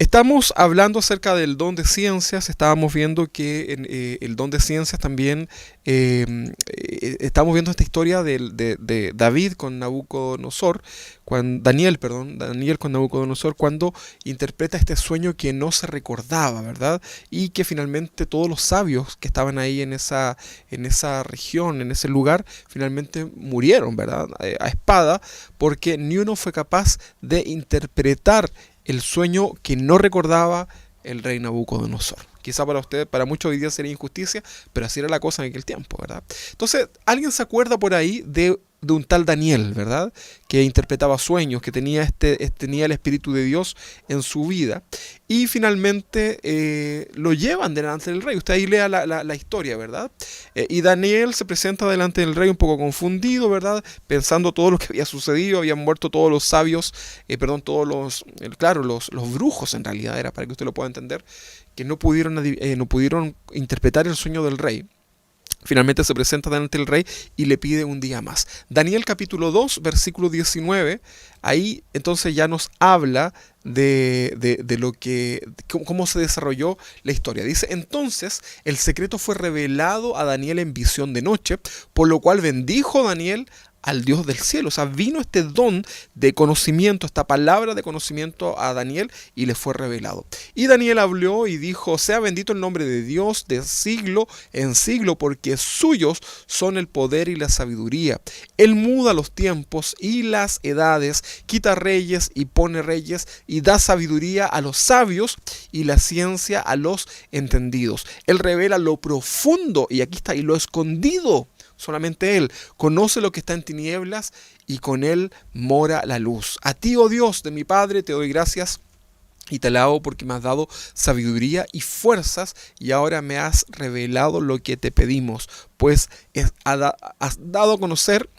Estamos hablando acerca del don de ciencias, estábamos viendo que el don de ciencias también, estamos viendo esta historia de David con Nabucodonosor, Daniel con Nabucodonosor, cuando interpreta este sueño que no se recordaba, ¿verdad? Y que finalmente todos los sabios que estaban ahí en esa región, en ese lugar, finalmente murieron, ¿verdad? A espada, porque ni uno fue capaz de interpretar el sueño que no recordaba el rey Nabucodonosor. Quizá para usted, para muchos hoy día sería injusticia, pero así era la cosa en aquel tiempo, ¿verdad? Entonces, alguien se acuerda por ahí de un tal Daniel, ¿verdad? Que interpretaba sueños, que tenía el Espíritu de Dios en su vida. Y finalmente lo llevan delante del rey. Usted ahí lea la historia, ¿verdad? Y Daniel se presenta delante del rey un poco confundido, ¿verdad? Pensando todo lo que había sucedido. Habían muerto todos los sabios, claro, los brujos en realidad era, para que usted lo pueda entender, que no pudieron interpretar el sueño del rey. Finalmente se presenta delante del rey y le pide un día más. Daniel capítulo 2, versículo 19, ahí entonces ya nos habla cómo se desarrolló la historia. Dice, entonces el secreto fue revelado a Daniel en visión de noche, por lo cual bendijo Daniel al Dios del cielo. O sea, vino este don de conocimiento, esta palabra de conocimiento a Daniel y le fue revelado. Y Daniel habló y dijo, sea bendito el nombre de Dios de siglo en siglo, porque suyos son el poder y la sabiduría. Él muda los tiempos y las edades, quita reyes y pone reyes, y da sabiduría a los sabios y la ciencia a los entendidos. Él revela lo profundo, y aquí está, y lo escondido. Solamente Él conoce lo que está en tinieblas y con Él mora la luz. A ti, oh Dios de mi Padre, te doy gracias y te alabo porque me has dado sabiduría y fuerzas y ahora me has revelado lo que te pedimos, pues has dado a conocer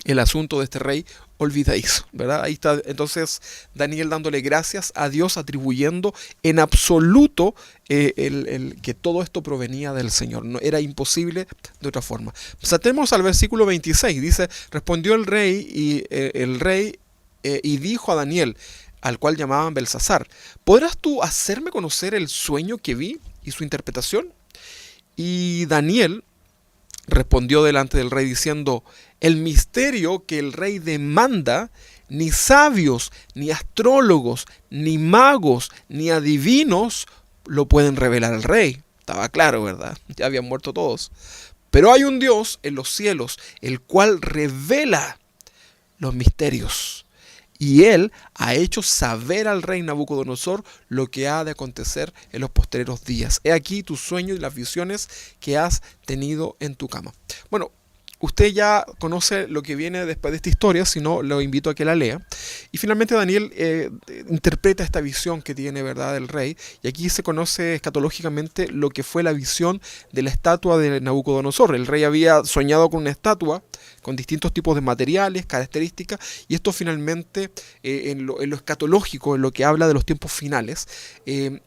el asunto de este rey olvidadizo, ¿verdad? Ahí está entonces Daniel dándole gracias a Dios, atribuyendo en absoluto que todo esto provenía del Señor. No era imposible de otra forma. Saltemos al versículo 26. Dice, respondió el rey y dijo a Daniel, al cual llamaban Belsasar, ¿podrás tú hacerme conocer el sueño que vi y su interpretación? Y Daniel respondió delante del rey diciendo, el misterio que el rey demanda, ni sabios, ni astrólogos, ni magos, ni adivinos lo pueden revelar al rey. Estaba claro, ¿verdad? Ya habían muerto todos. Pero hay un Dios en los cielos, el cual revela los misterios. Y él ha hecho saber al rey Nabucodonosor lo que ha de acontecer en los postreros días. He aquí tus sueños y las visiones que has tenido en tu cama. Bueno, usted ya conoce lo que viene después de esta historia, si no, lo invito a que la lea. Y finalmente Daniel interpreta esta visión que tiene, ¿verdad?, del rey. Y aquí se conoce escatológicamente lo que fue la visión de la estatua de Nabucodonosor. El rey había soñado con una estatua con distintos tipos de materiales, características, y esto finalmente, en lo escatológico, en lo que habla de los tiempos finales,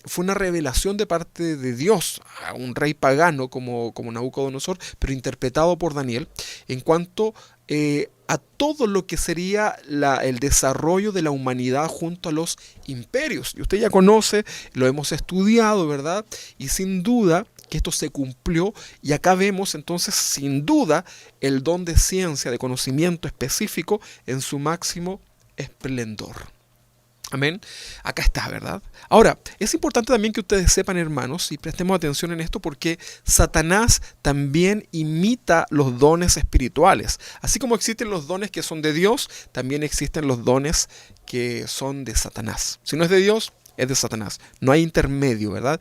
fue una revelación de parte de Dios a un rey pagano como Nabucodonosor, pero interpretado por Daniel, en cuanto a todo lo que sería el desarrollo de la humanidad junto a los imperios. Y usted ya conoce, lo hemos estudiado, ¿verdad? Y sin duda que esto se cumplió, y acá vemos entonces sin duda el don de ciencia, de conocimiento específico en su máximo esplendor. Amén. Acá está, ¿verdad? Ahora, es importante también que ustedes sepan, hermanos, y prestemos atención en esto, porque Satanás también imita los dones espirituales. Así como existen los dones que son de Dios, también existen los dones que son de Satanás. Si no es de Dios, es de Satanás. No hay intermedio, ¿verdad?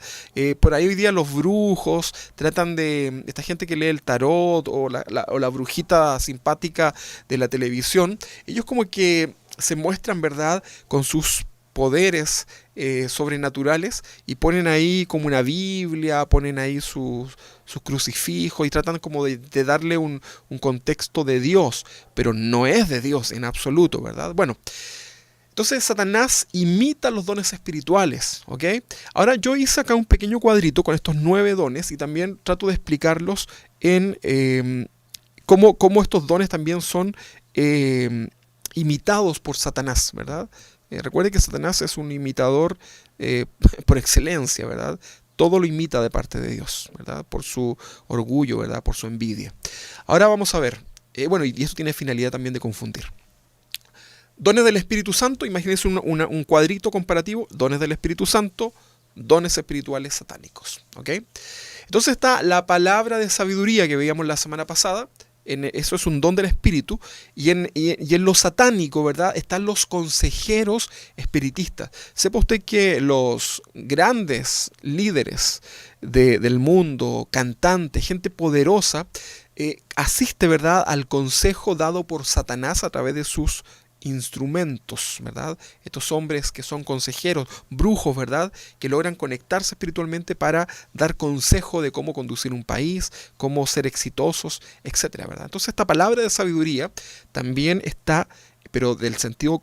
Por ahí hoy día los brujos tratan de... Esta gente que lee el tarot o la brujita simpática de la televisión, ellos como que se muestran, ¿verdad?, con sus poderes sobrenaturales, y ponen ahí como una Biblia, ponen ahí sus crucifijos y tratan como de darle un contexto de Dios, pero no es de Dios en absoluto, ¿verdad? Bueno, entonces Satanás imita los dones espirituales, ¿ok? Ahora yo hice acá un pequeño cuadrito con estos 9 dones y también trato de explicarlos en cómo estos dones también son imitados por Satanás, ¿verdad? Recuerde que Satanás es un imitador por excelencia, ¿verdad? Todo lo imita de parte de Dios, ¿verdad? Por su orgullo, ¿verdad? Por su envidia. Ahora vamos a ver, bueno, y eso tiene finalidad también de confundir. Dones del Espíritu Santo, imagínense un cuadrito comparativo, dones del Espíritu Santo, dones espirituales satánicos, ¿ok? Entonces está la palabra de sabiduría que veíamos la semana pasada, eso es un don del Espíritu, y en lo satánico, ¿verdad? Están los consejeros espiritistas. Sepa usted que los grandes líderes del mundo, cantantes, gente poderosa, asiste, ¿verdad?, al consejo dado por Satanás a través de sus instrumentos, ¿verdad? Estos hombres que son consejeros, brujos, ¿verdad? Que logran conectarse espiritualmente para dar consejo de cómo conducir un país, cómo ser exitosos, etcétera, ¿verdad? Entonces esta palabra de sabiduría también está, pero del sentido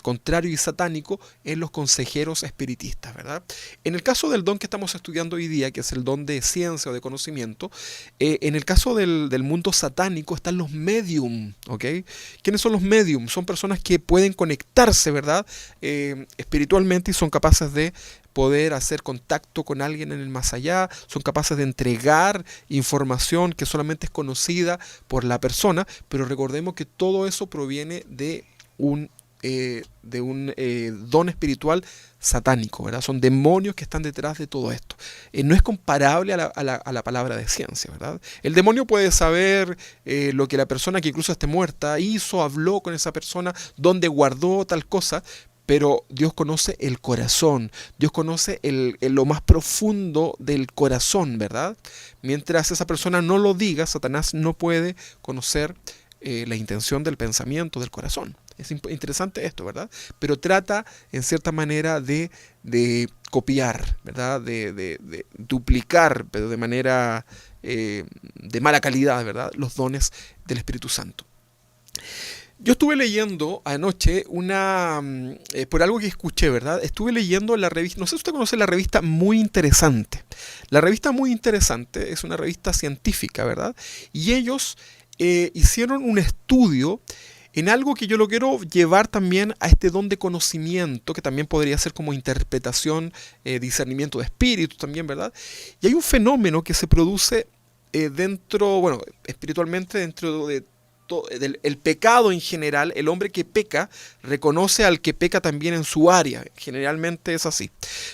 contrario y satánico, en los consejeros espiritistas, ¿verdad? En el caso del don que estamos estudiando hoy día, que es el don de ciencia o de conocimiento, en el caso del mundo satánico están los medium, ¿ok? ¿Quiénes son los medium? Son personas que pueden conectarse, ¿verdad? Espiritualmente, y son capaces de poder hacer contacto con alguien en el más allá, son capaces de entregar información que solamente es conocida por la persona, pero recordemos que todo eso proviene de un don espiritual satánico, ¿verdad? Son demonios que están detrás de todo esto. No es comparable a la palabra de ciencia, ¿verdad? El demonio puede saber lo que la persona que incluso esté muerta hizo, habló con esa persona, dónde guardó tal cosa, pero Dios conoce el corazón, Dios conoce lo más profundo del corazón, ¿verdad? Mientras esa persona no lo diga, Satanás no puede conocer la intención del pensamiento, del corazón. Es interesante esto, ¿verdad? Pero trata, en cierta manera, de copiar, ¿verdad? De duplicar, pero de manera de mala calidad, ¿verdad? Los dones del Espíritu Santo. Yo estuve leyendo anoche por algo que escuché, ¿verdad? Estuve leyendo la revista, no sé si usted conoce la revista Muy Interesante. La revista Muy Interesante es una revista científica, ¿verdad? Y ellos hicieron un estudio en algo que yo lo quiero llevar también a este don de conocimiento, que también podría ser como interpretación, discernimiento de espíritu también, ¿verdad? Y hay un fenómeno que se produce espiritualmente dentro de el pecado en general. El hombre que peca reconoce al que peca también en su área, generalmente es así.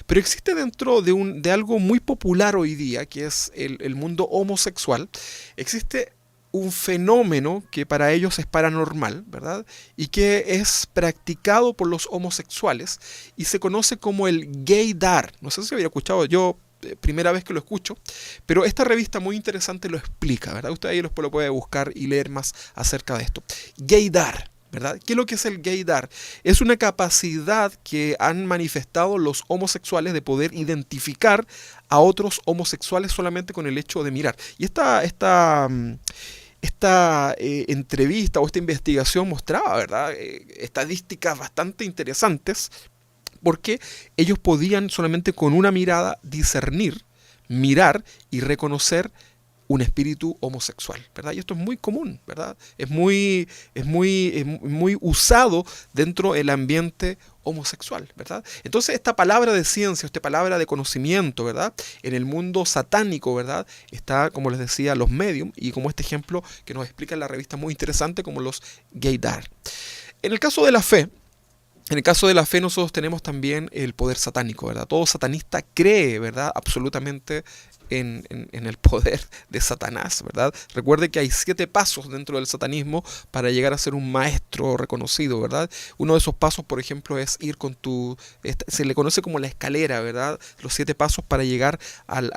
Pero existe dentro de algo muy popular hoy día, que es el mundo homosexual, existe un fenómeno que para ellos es paranormal, ¿verdad? Y que es practicado por los homosexuales y se conoce como el gaydar. No sé si había escuchado, yo primera vez que lo escucho, pero esta revista muy interesante lo explica, ¿verdad? Usted ahí lo puede buscar y leer más acerca de esto. Gaydar, ¿verdad? ¿Qué es lo que es el gaydar? Es una capacidad que han manifestado los homosexuales de poder identificar a otros homosexuales solamente con el hecho de mirar. Y esta entrevista o esta investigación mostraba, ¿verdad? Estadísticas bastante interesantes, porque ellos podían solamente con una mirada discernir, mirar y reconocer un espíritu homosexual, ¿verdad? Y esto es muy común, ¿verdad? Es muy usado dentro del ambiente homosexual, ¿verdad? Entonces esta palabra de ciencia, esta palabra de conocimiento, ¿verdad? En el mundo satánico, ¿verdad? Está, como les decía, los medium, y como este ejemplo que nos explica en la revista muy interesante, como los gaydar. En el caso de la fe, nosotros tenemos también el poder satánico, ¿verdad? Todo satanista cree, ¿verdad?, absolutamente en el poder de Satanás, ¿verdad? Recuerde que hay 7 pasos dentro del satanismo para llegar a ser un maestro reconocido, ¿verdad? Uno de esos pasos, por ejemplo, es ir se le conoce como la escalera, ¿verdad? Los 7 pasos para llegar al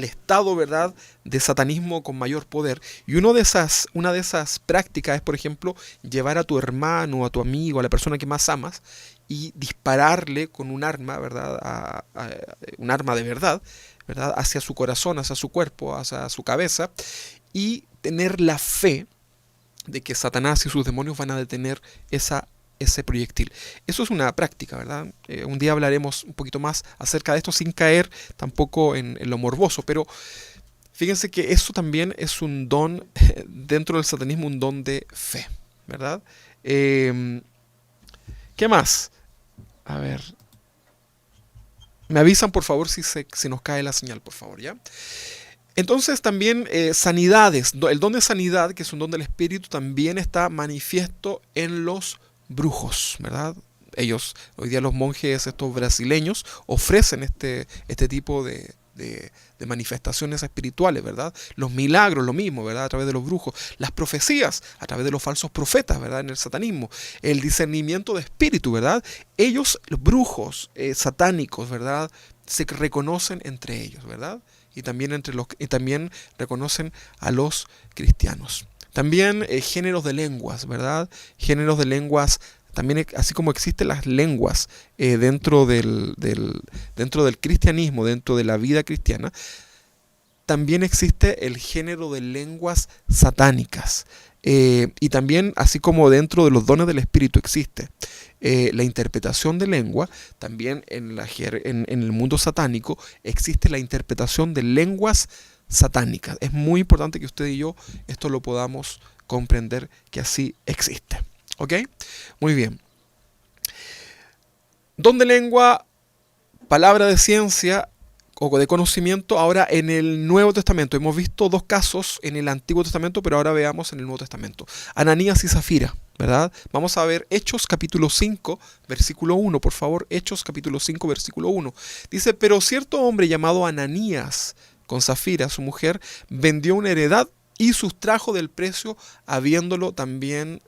estado, ¿verdad?, de satanismo con mayor poder. Y una de esas prácticas es, por ejemplo, llevar a tu hermano, a tu amigo, a la persona que más amas, y dispararle con un arma, ¿verdad?, un arma de verdad, ¿verdad?, hacia su corazón, hacia su cuerpo, hacia su cabeza, y tener la fe de que Satanás y sus demonios van a detener ese proyectil. Eso es una práctica, ¿verdad? Un día hablaremos un poquito más acerca de esto sin caer tampoco en lo morboso, pero fíjense que eso también es un don dentro del satanismo, un don de fe, ¿verdad? ¿Qué más? A ver. Me avisan, por favor, si nos cae la señal, por favor, ¿ya? Entonces también sanidades. El don de sanidad, que es un don del Espíritu, también está manifiesto en los brujos, ¿verdad? Ellos, hoy día los monjes estos brasileños, ofrecen este tipo de manifestaciones espirituales, ¿verdad? Los milagros, lo mismo, ¿verdad? A través de los brujos. Las profecías, a través de los falsos profetas, ¿verdad? En el satanismo. El discernimiento de espíritu, ¿verdad? Ellos, los brujos satánicos, ¿verdad? Se reconocen entre ellos, ¿verdad? Y también reconocen a los cristianos. También géneros de lenguas, ¿verdad? Géneros de lenguas, también así como existen las lenguas dentro del cristianismo, dentro de la vida cristiana, también existe el género de lenguas satánicas. Y también, así como dentro de los dones del Espíritu existe la interpretación de lengua, también en el mundo satánico existe la interpretación de lenguas satánicas. Es muy importante que usted y yo esto lo podamos comprender, que así existe. ¿Ok? Muy bien. Don de lengua, palabra de ciencia o de conocimiento, ahora en el Nuevo Testamento. Hemos visto dos casos en el Antiguo Testamento, pero ahora veamos en el Nuevo Testamento. Ananías y Zafira, ¿verdad? Vamos a ver Hechos capítulo 5, versículo 1, por favor. Hechos capítulo 5, versículo 1. Dice, pero cierto hombre llamado Ananías, con Zafira, su mujer, vendió una heredad y sustrajo del precio, sabiéndolo también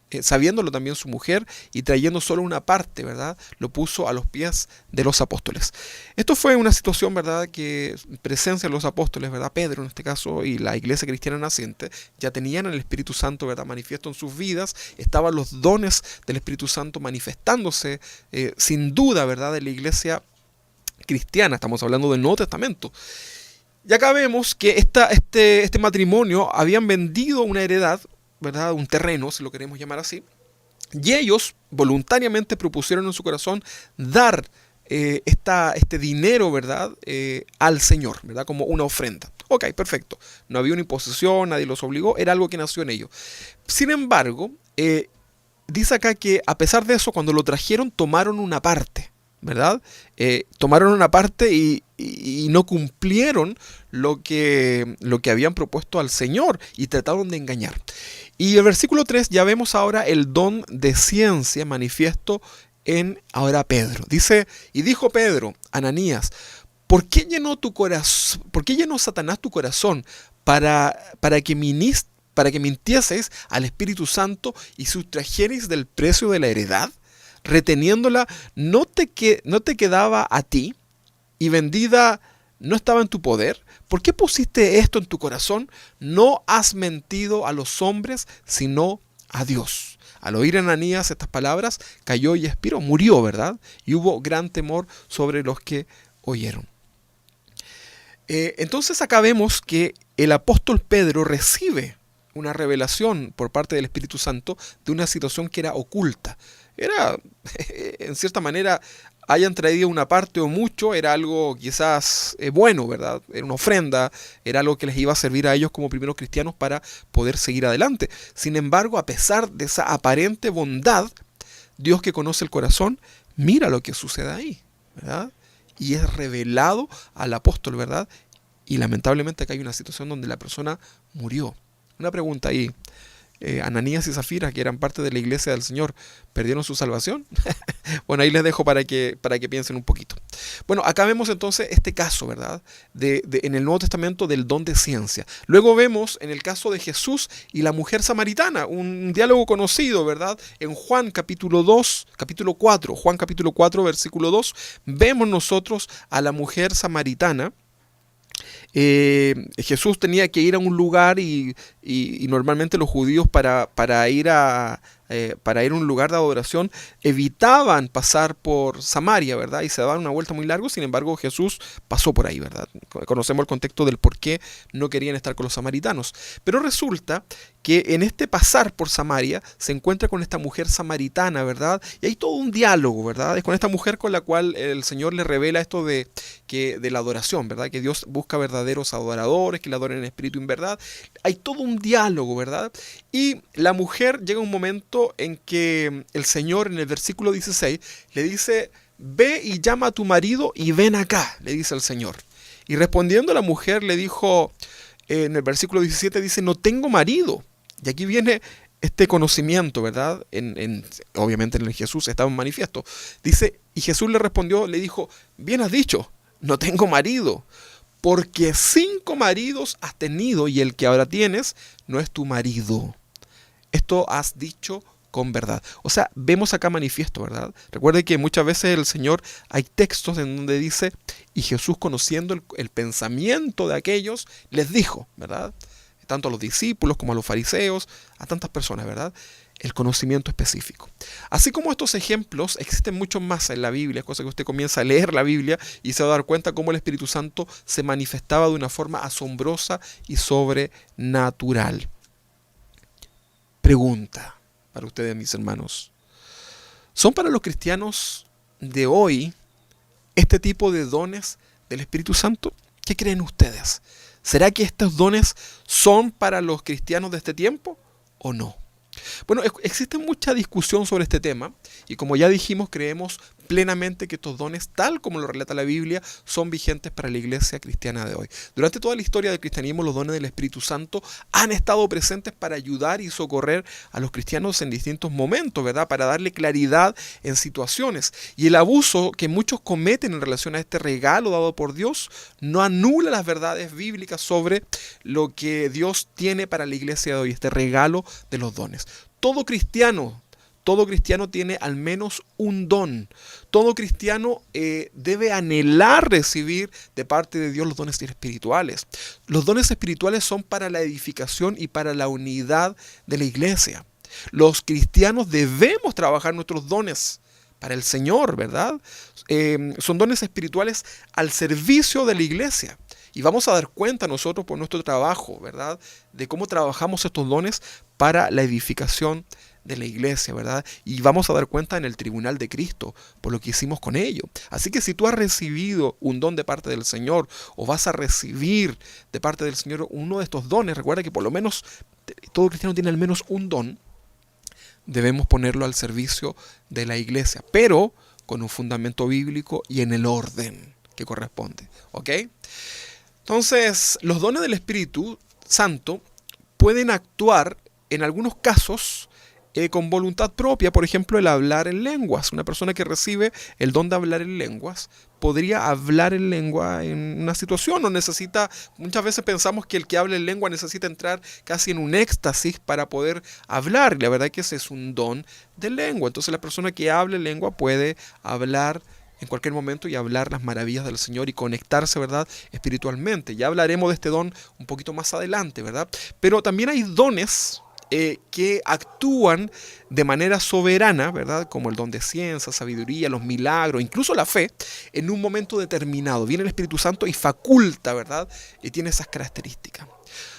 su mujer, y trayendo solo una parte, ¿verdad? Lo puso a los pies de los apóstoles. Esto fue una situación, ¿verdad?, que presencia de los apóstoles, ¿verdad? Pedro en este caso, y la iglesia cristiana naciente, ya tenían el Espíritu Santo, ¿verdad?, manifiesto en sus vidas, estaban los dones del Espíritu Santo manifestándose, sin duda, ¿verdad?, de la iglesia cristiana. Estamos hablando del Nuevo Testamento. Y acá vemos que este matrimonio habían vendido una heredad, ¿verdad? Un terreno, si lo queremos llamar así. Y ellos voluntariamente propusieron en su corazón dar este dinero, ¿verdad? Al Señor, ¿verdad? Como una ofrenda. Ok, perfecto. No había una imposición, nadie los obligó, era algo que nació en ellos. Sin embargo, dice acá que a pesar de eso, cuando lo trajeron, tomaron una parte, ¿verdad? Tomaron una parte y no cumplieron lo que habían propuesto al Señor y trataron de engañar. Y el versículo 3 ya vemos ahora el don de ciencia manifiesto en ahora Pedro. Dice, y dijo Pedro, Ananías, ¿por qué llenó Satanás tu corazón para que mintieseis al Espíritu Santo y sustrajereis del precio de la heredad? Reteniéndola, ¿no te quedaba a ti? Y vendida, ¿no estaba en tu poder? ¿Por qué pusiste esto en tu corazón? No has mentido a los hombres, sino a Dios. Al oír Ananías estas palabras, cayó y expiró, murió, ¿verdad? Y hubo gran temor sobre los que oyeron. Entonces acá vemos que el apóstol Pedro recibe una revelación por parte del Espíritu Santo de una situación que era oculta. Era, en cierta manera, hayan traído una parte o mucho, era algo quizás bueno, ¿verdad? Era una ofrenda, era algo que les iba a servir a ellos como primeros cristianos para poder seguir adelante. Sin embargo, a pesar de esa aparente bondad, Dios, que conoce el corazón, mira lo que sucede ahí, ¿verdad? Y es revelado al apóstol, ¿verdad? Y lamentablemente acá hay una situación donde la persona murió. Una pregunta ahí. Ananías y Zafira, que eran parte de la iglesia del Señor, ¿perdieron su salvación? Bueno, ahí les dejo para que piensen un poquito. Bueno, acá vemos entonces este caso, ¿verdad? En el Nuevo Testamento del don de ciencia. Luego vemos en el caso de Jesús y la mujer samaritana, un diálogo conocido, ¿verdad? En Juan capítulo 4, Juan capítulo 4, versículo 2, vemos nosotros a la mujer samaritana. Jesús tenía que ir a un lugar y normalmente los judíos para ir a un lugar de adoración evitaban pasar por Samaria, ¿verdad? Y se daban una vuelta muy larga. Sin embargo, Jesús pasó por ahí, ¿verdad? Conocemos el contexto del por qué no querían estar con los samaritanos. Pero resulta que en este pasar por Samaria se encuentra con esta mujer samaritana, ¿verdad? Y hay todo un diálogo, ¿verdad? Es con esta mujer con la cual el Señor le revela esto de la adoración, ¿verdad? Que Dios busca verdaderos adoradores, que le adoren en espíritu y en verdad. Hay todo un diálogo, ¿verdad? Y la mujer llega un momento momento en que el Señor, en el versículo 16, le dice: ve y llama a tu marido y ven acá, le dice el Señor. Y respondiendo la mujer le dijo, en el versículo 17 dice: no tengo marido. Y aquí viene este conocimiento, ¿verdad? Obviamente en el Jesús estaba en manifiesto. Dice, y Jesús le respondió, le dijo: bien has dicho, no tengo marido, porque 5 maridos has tenido y el que ahora tienes no es tu marido. Esto has dicho con verdad. O sea, vemos acá manifiesto, ¿verdad? Recuerde que muchas veces el Señor, hay textos en donde dice: y Jesús, conociendo el pensamiento de aquellos, les dijo, ¿verdad? Tanto a los discípulos como a los fariseos, a tantas personas, ¿verdad? El conocimiento específico. Así como estos ejemplos, existen muchos más en la Biblia, cosa que usted comienza a leer la Biblia y se va a dar cuenta cómo el Espíritu Santo se manifestaba de una forma asombrosa y sobrenatural. Pregunta para ustedes, mis hermanos: ¿son para los cristianos de hoy este tipo de dones del Espíritu Santo? ¿Qué creen ustedes? ¿Será que estos dones son para los cristianos de este tiempo o no? Bueno, existe mucha discusión sobre este tema y, como ya dijimos, creemos plenamente que estos dones, tal como lo relata la Biblia, son vigentes para la iglesia cristiana de hoy. Durante toda la historia del cristianismo, los dones del Espíritu Santo han estado presentes para ayudar y socorrer a los cristianos en distintos momentos, ¿verdad? Para darle claridad en situaciones. Y el abuso que muchos cometen en relación a este regalo dado por Dios no anula las verdades bíblicas sobre lo que Dios tiene para la iglesia de hoy, este regalo de los dones. Todo cristiano tiene al menos un don. Todo cristiano debe anhelar recibir de parte de Dios los dones espirituales. Los dones espirituales son para la edificación y para la unidad de la iglesia. Los cristianos debemos trabajar nuestros dones para el Señor, ¿verdad? Son dones espirituales al servicio de la iglesia. Y vamos a dar cuenta nosotros por nuestro trabajo, ¿verdad? De cómo trabajamos estos dones para la edificación de la iglesia, ¿verdad? Y vamos a dar cuenta en el tribunal de Cristo por lo que hicimos con ello. Así que si tú has recibido un don de parte del Señor o vas a recibir de parte del Señor uno de estos dones, recuerda que por lo menos todo cristiano tiene al menos un don. Debemos ponerlo al servicio de la iglesia, pero con un fundamento bíblico y en el orden que corresponde, ¿ok? Entonces, los dones del Espíritu Santo pueden actuar en algunos casos con voluntad propia. Por ejemplo, el hablar en lenguas. Una persona que recibe el don de hablar en lenguas podría hablar en lengua en una situación. No necesita, muchas veces pensamos que el que habla en lengua necesita entrar casi en un éxtasis para poder hablar. Y la verdad es que ese es un don de lengua. Entonces la persona que habla en lengua puede hablar en cualquier momento y hablar las maravillas del Señor y conectarse, ¿verdad?, espiritualmente. Ya hablaremos de este don un poquito más adelante, ¿verdad? Pero también hay dones que actúan de manera soberana, ¿verdad? Como el don de ciencia, sabiduría, los milagros, incluso la fe, en un momento determinado. Viene el Espíritu Santo y faculta, ¿verdad? Y tiene esas características.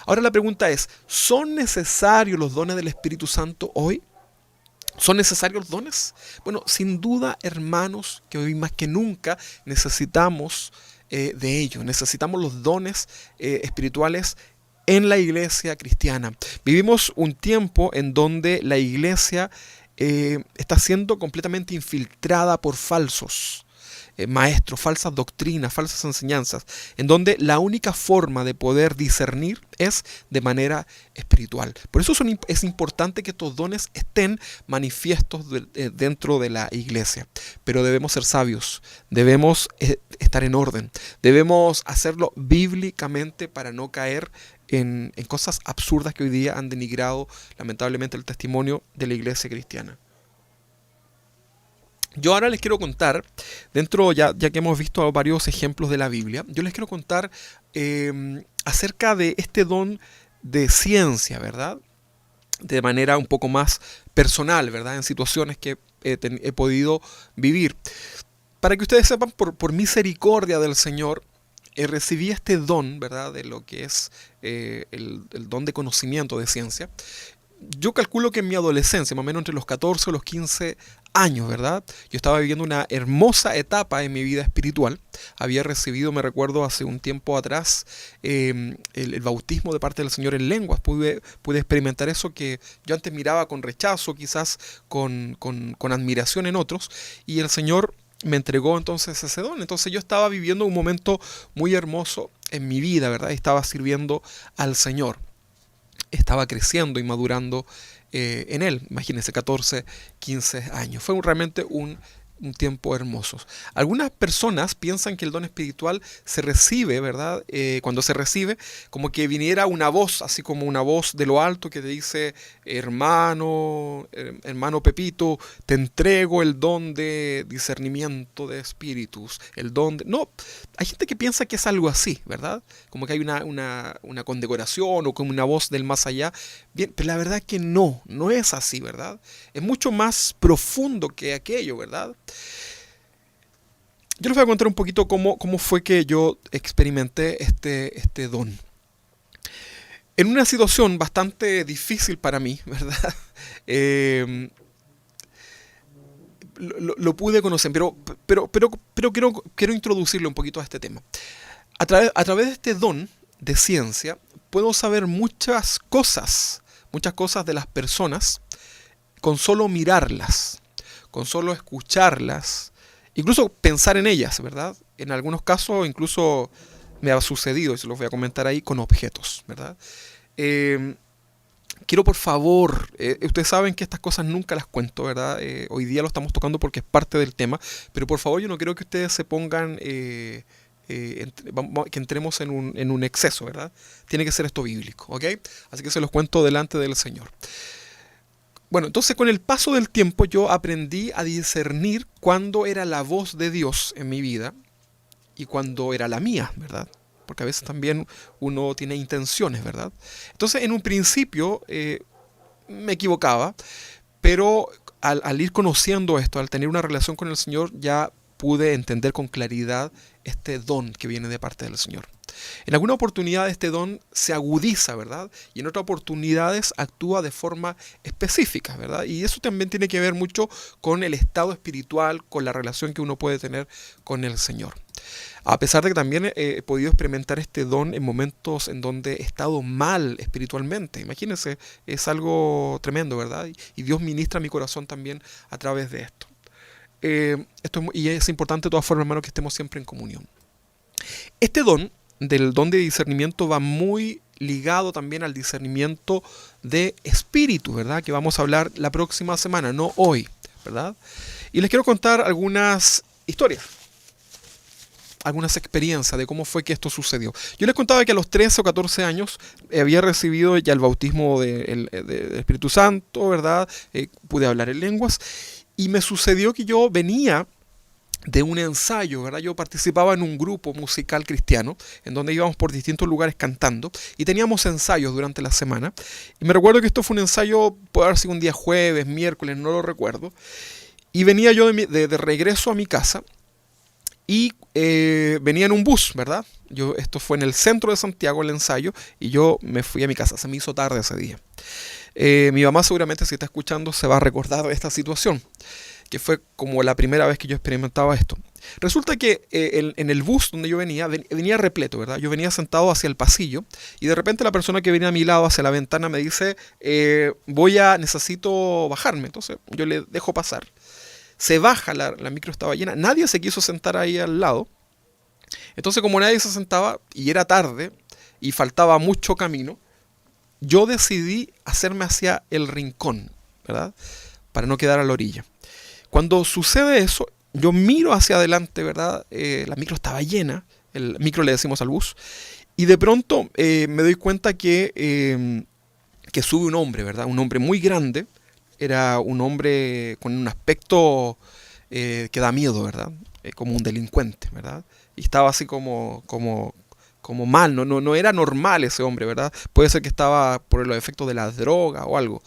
Ahora la pregunta es, ¿son necesarios los dones del Espíritu Santo hoy? ¿Son necesarios los dones? Bueno, sin duda, hermanos, que hoy más que nunca necesitamos de ellos. Necesitamos los dones espirituales en la iglesia cristiana. Vivimos un tiempo en donde la iglesia está siendo completamente infiltrada por falsos maestros, falsas doctrinas, falsas enseñanzas, en donde la única forma de poder discernir es de manera espiritual. Por eso es importante que estos dones estén manifiestos dentro de la iglesia. Pero debemos ser sabios, debemos estar en orden, debemos hacerlo bíblicamente para no caer en cosas absurdas que hoy día han denigrado lamentablemente el testimonio de la iglesia cristiana. Yo ahora les quiero contar, ya que hemos visto varios ejemplos de la Biblia, yo les quiero contar acerca de este don de ciencia, ¿verdad? De manera un poco más personal, ¿verdad? En situaciones que he podido vivir. Para que ustedes sepan, por misericordia del Señor, recibí este don, ¿verdad? De lo que es el don de conocimiento de ciencia. Yo calculo que en mi adolescencia, más o menos entre los 14 o los 15 años, ¿verdad? Yo estaba viviendo una hermosa etapa en mi vida espiritual. Había recibido, me recuerdo, hace un tiempo atrás, el bautismo de parte del Señor en lenguas. Pude experimentar eso que yo antes miraba con rechazo, quizás con admiración en otros, y el Señor me entregó entonces ese don. Entonces yo estaba viviendo un momento muy hermoso en mi vida, ¿verdad? Estaba sirviendo al Señor. Estaba creciendo y madurando en Él. Imagínense, 14, 15 años. Fue realmente un tiempo hermoso. Algunas personas piensan que el don espiritual se recibe, ¿verdad? Cuando se recibe, como que viniera una voz, así como una voz de lo alto que te dice, hermano Pepito, te entrego el don de discernimiento de espíritus, el don de... No, hay gente que piensa que es algo así, ¿verdad? Como que hay una condecoración o como una voz del más allá. Bien, pero la verdad es que no es así, ¿verdad? Es mucho más profundo que aquello, ¿verdad? Yo les voy a contar un poquito cómo fue que yo experimenté este don. En una situación bastante difícil para mí, ¿verdad? Lo pude conocer, pero quiero introducirle un poquito a este tema. A través de este don de ciencia, puedo saber muchas cosas de las personas con solo mirarlas, con solo escucharlas, incluso pensar en ellas, ¿verdad? En algunos casos incluso me ha sucedido, y se los voy a comentar ahí, con objetos, ¿verdad? Quiero por favor, ustedes saben que estas cosas nunca las cuento, ¿verdad? Hoy día lo estamos tocando porque es parte del tema, pero por favor yo no quiero que ustedes se pongan, que entremos en un exceso, ¿verdad? Tiene que ser esto bíblico, ¿ok? Así que se los cuento delante del Señor. Bueno, entonces con el paso del tiempo yo aprendí a discernir cuándo era la voz de Dios en mi vida y cuándo era la mía, ¿verdad? Porque a veces también uno tiene intenciones, ¿verdad? Entonces en un principio me equivocaba, pero al ir conociendo esto, al tener una relación con el Señor, ya pude entender con claridad este don que viene de parte del Señor. En alguna oportunidad este don se agudiza, ¿verdad? Y en otras oportunidades actúa de forma específica, ¿verdad? Y eso también tiene que ver mucho con el estado espiritual, con la relación que uno puede tener con el Señor. A pesar de que también he podido experimentar este don en momentos en donde he estado mal espiritualmente. Imagínense, es algo tremendo, ¿verdad? Y Dios ministra mi corazón también a través de esto. Y es importante de todas formas, hermano, que estemos siempre en comunión. Este don, del don de discernimiento, va muy ligado también al discernimiento de espíritu, ¿verdad? Que vamos a hablar la próxima semana, no hoy, ¿verdad? Y les quiero contar algunas historias, algunas experiencias de cómo fue que esto sucedió. Yo les contaba que a los 13 o 14 años había recibido ya el bautismo del Espíritu Santo, ¿verdad? Pude hablar en lenguas. Y me sucedió que yo venía de un ensayo, ¿verdad? Yo participaba en un grupo musical cristiano, en donde íbamos por distintos lugares cantando, y teníamos ensayos durante la semana. Y me recuerdo que esto fue un ensayo, puede haber sido un día jueves, miércoles, no lo recuerdo. Y venía yo de regreso a mi casa, y venía en un bus, ¿verdad? Esto fue en el centro de Santiago el ensayo, y yo me fui a mi casa, se me hizo tarde ese día. Mi mamá seguramente, si está escuchando, se va a recordar de esta situación, que fue como la primera vez que yo experimentaba esto. Resulta que en el bus donde yo venía repleto, ¿verdad? Yo venía sentado hacia el pasillo y de repente la persona que venía a mi lado hacia la ventana me dice, necesito bajarme. Entonces yo le dejo pasar. Se baja, la micro estaba llena, nadie se quiso sentar ahí al lado. Entonces como nadie se sentaba y era tarde y faltaba mucho camino, yo decidí hacerme hacia el rincón, ¿verdad? Para no quedar a la orilla. Cuando sucede eso, yo miro hacia adelante, ¿verdad? La micro estaba llena, el micro le decimos al bus, y de pronto me doy cuenta que sube un hombre, ¿verdad? Un hombre muy grande, era un hombre con un aspecto que da miedo, ¿verdad? Como un delincuente, ¿verdad? Y estaba así como mal, no era normal ese hombre, ¿verdad? Puede ser que estaba por los efectos de la droga o algo.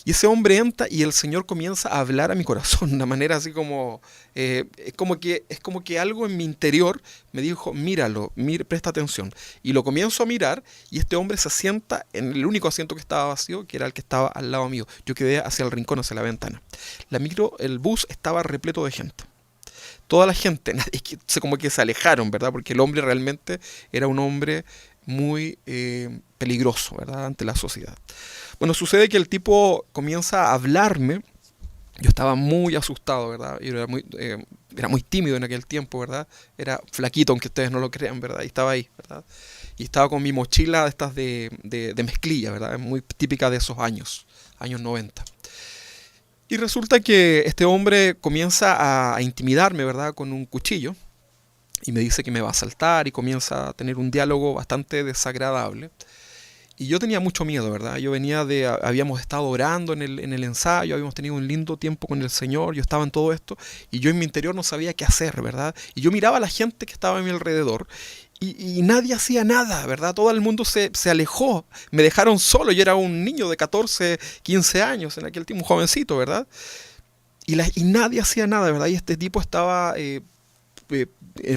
Y ese hombre entra y el Señor comienza a hablar a mi corazón de una manera así como, es como que algo en mi interior me dijo, míralo, presta atención. Y lo comienzo a mirar y este hombre se sienta en el único asiento que estaba vacío, que era el que estaba al lado mío. Yo quedé hacia el rincón, hacia la ventana. El bus estaba repleto de gente. Toda la gente, como que se alejaron, ¿verdad? Porque el hombre realmente era un hombre muy peligroso, ¿verdad? Ante la sociedad. Bueno, sucede que el tipo comienza a hablarme. Yo estaba muy asustado, ¿verdad? Yo era muy tímido en aquel tiempo, ¿verdad? Era flaquito, aunque ustedes no lo crean, ¿verdad? Y estaba ahí, ¿verdad? Y estaba con mi mochila de estas de mezclilla, ¿verdad? Muy típica de esos años 90. Y resulta que este hombre comienza a intimidarme, ¿verdad? Con un cuchillo. Y me dice que me va a asaltar y comienza a tener un diálogo bastante desagradable. Y yo tenía mucho miedo, ¿verdad? Habíamos estado orando en el ensayo, habíamos tenido un lindo tiempo con el Señor, yo estaba en todo esto, y yo en mi interior no sabía qué hacer, ¿verdad? Y yo miraba a la gente que estaba a mi alrededor, y nadie hacía nada, ¿verdad? Todo el mundo se alejó, me dejaron solo, yo era un niño de 14, 15 años, en aquel tiempo, un jovencito, ¿verdad? Y nadie hacía nada, ¿verdad? Y este tipo estaba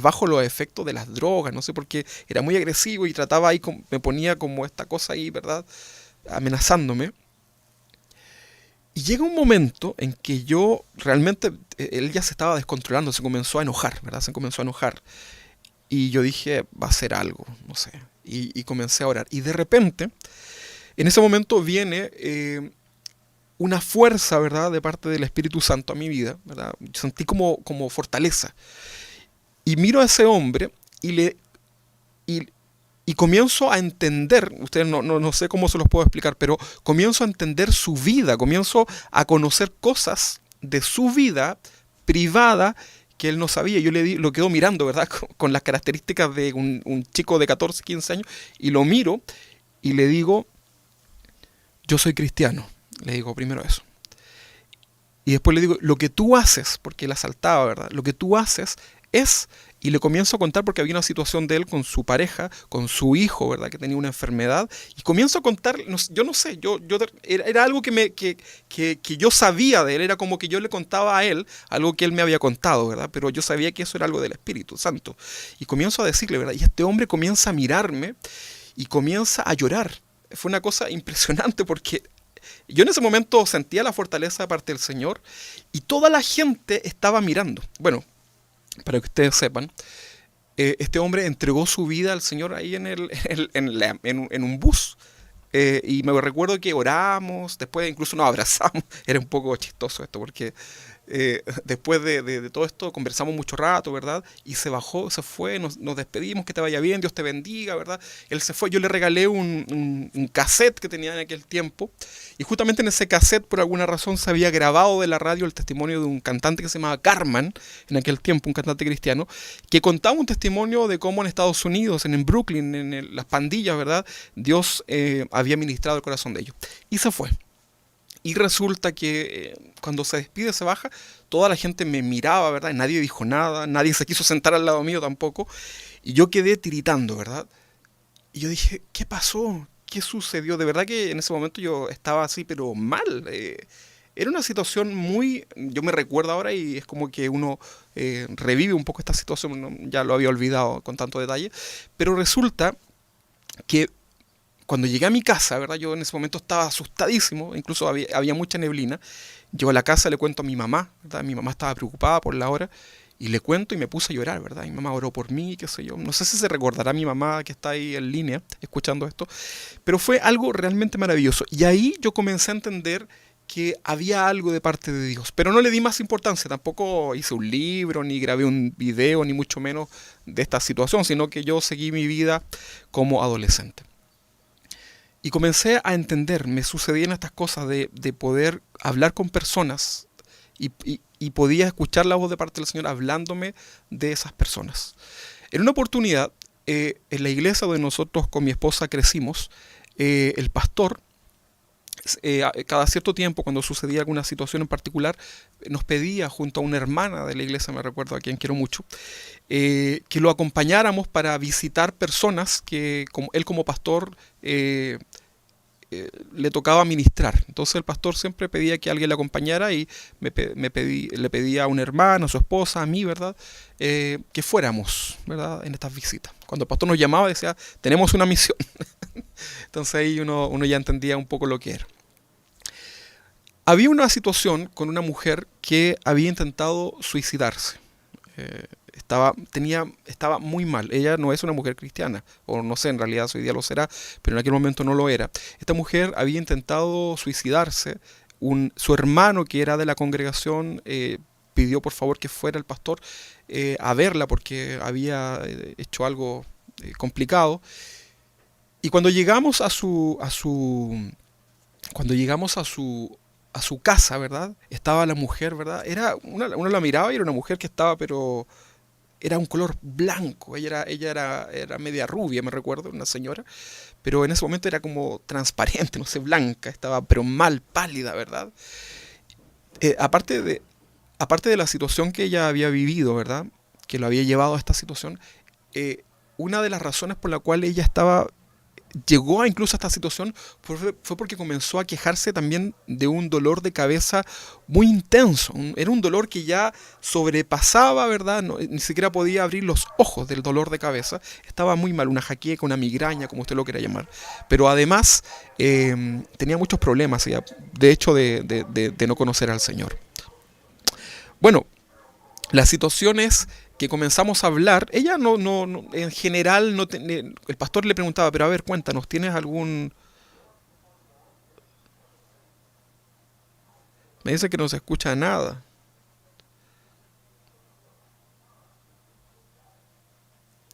bajo los efectos de las drogas, no sé por qué, era muy agresivo y trataba ahí, me ponía como esta cosa ahí, ¿verdad? Amenazándome. Y llega un momento en que yo realmente, él ya se estaba descontrolando, se comenzó a enojar, ¿verdad? Se comenzó a enojar. Y yo dije, va a ser algo, no sé. Y comencé a orar. Y de repente, en ese momento viene una fuerza, ¿verdad? De parte del Espíritu Santo a mi vida, ¿verdad? Sentí como fortaleza. Y miro a ese hombre y, y comienzo a entender, ustedes no sé cómo se los puedo explicar, pero comienzo a entender su vida, comienzo a conocer cosas de su vida privada que él no sabía. Yo lo quedo mirando, ¿verdad? Con las características de un chico de 14, 15 años, y lo miro y le digo, yo soy cristiano. Le digo primero eso. Y después le digo, lo que tú haces, porque él asaltaba, ¿verdad? Lo que tú haces es, y le comienzo a contar porque había una situación de él con su pareja, con su hijo, ¿verdad? Que tenía una enfermedad. Y comienzo a contar, yo no sé, era algo que yo sabía de él, era como que yo le contaba a él algo que él me había contado, ¿verdad? Pero yo sabía que eso era algo del Espíritu Santo. Y comienzo a decirle, ¿verdad? Y este hombre comienza a mirarme y comienza a llorar. Fue una cosa impresionante porque yo en ese momento sentía la fortaleza de parte del Señor y toda la gente estaba mirando. Bueno, para que ustedes sepan, este hombre entregó su vida al Señor ahí en un bus. Y me recuerdo que oramos, después incluso nos abrazamos. Era un poco chistoso esto porque después de todo esto conversamos mucho rato, ¿verdad? Y se bajó, se fue, nos despedimos, que te vaya bien, Dios te bendiga, ¿verdad? Él se fue, yo le regalé un cassette que tenía en aquel tiempo, y justamente en ese cassette por alguna razón se había grabado de la radio el testimonio de un cantante que se llamaba Carman, en aquel tiempo, un cantante cristiano, que contaba un testimonio de cómo en Estados Unidos, en Brooklyn, las pandillas, ¿verdad? Dios había ministrado el corazón de ellos. Y se fue. Y resulta que cuando se despide, se baja, toda la gente me miraba, ¿verdad? Y nadie dijo nada, nadie se quiso sentar al lado mío tampoco. Y yo quedé tiritando, ¿verdad? Y yo dije, ¿qué pasó? ¿Qué sucedió? De verdad que en ese momento yo estaba así, pero mal. Era una situación muy... Yo me recuerdo ahora y es como que uno revive un poco esta situación, ¿no? Ya lo había olvidado con tanto detalle. Pero resulta que cuando llegué a mi casa, ¿verdad? Yo en ese momento estaba asustadísimo, incluso había mucha neblina. Llego a la casa, le cuento a mi mamá, ¿verdad? Mi mamá estaba preocupada por la hora, y le cuento y me puse a llorar, ¿verdad? Mi mamá oró por mí, qué sé yo. No sé si se recordará mi mamá que está ahí en línea escuchando esto, pero fue algo realmente maravilloso. Y ahí yo comencé a entender que había algo de parte de Dios, pero no le di más importancia, tampoco hice un libro, ni grabé un video, ni mucho menos de esta situación, sino que yo seguí mi vida como adolescente. Y comencé a entender, me sucedían estas cosas de poder hablar con personas y podía escuchar la voz de parte del Señor hablándome de esas personas. En una oportunidad, en la iglesia donde nosotros con mi esposa crecimos, el pastor, cada cierto tiempo, cuando sucedía alguna situación en particular, nos pedía junto a una hermana de la iglesia, me recuerdo, a quien quiero mucho, que lo acompañáramos para visitar personas que él como pastor le tocaba ministrar. Entonces el pastor siempre pedía que alguien le acompañara y le pedía a una hermana, a su esposa, a mí, ¿verdad? Que fuéramos, ¿verdad? En estas visitas. Cuando el pastor nos llamaba decía, tenemos una misión. Entonces ahí uno ya entendía un poco lo que era. Había una situación con una mujer que había intentado suicidarse. Estaba muy mal. Ella no es una mujer cristiana, o no sé, en realidad hoy día lo será, pero en aquel momento no lo era. Esta mujer había intentado suicidarse. Su hermano, que era de la congregación, pidió por favor que fuera el pastor a verla porque había hecho algo complicado. Y cuando llegamos a su casa, ¿verdad? Estaba la mujer, ¿verdad? Uno la miraba y era una mujer que estaba, pero era un color blanco. Ella era media rubia, me recuerdo, una señora, pero en ese momento era como transparente, no sé, blanca, estaba pero mal, pálida, ¿verdad? Aparte de la situación que ella había vivido, ¿verdad? Que lo había llevado a esta situación, una de las razones por la cual llegó incluso a esta situación fue porque comenzó a quejarse también de un dolor de cabeza muy intenso. Era un dolor que ya sobrepasaba, ¿verdad? No, ni siquiera podía abrir los ojos del dolor de cabeza. Estaba muy mal, una jaqueca, una migraña, como usted lo quiera llamar. Pero además tenía muchos problemas, ya, de hecho, de no conocer al Señor. Bueno, la situación es que comenzamos a hablar. Ella en general, el pastor le preguntaba, pero a ver, cuéntanos, ¿tienes algún...? Me dice que no se escucha nada.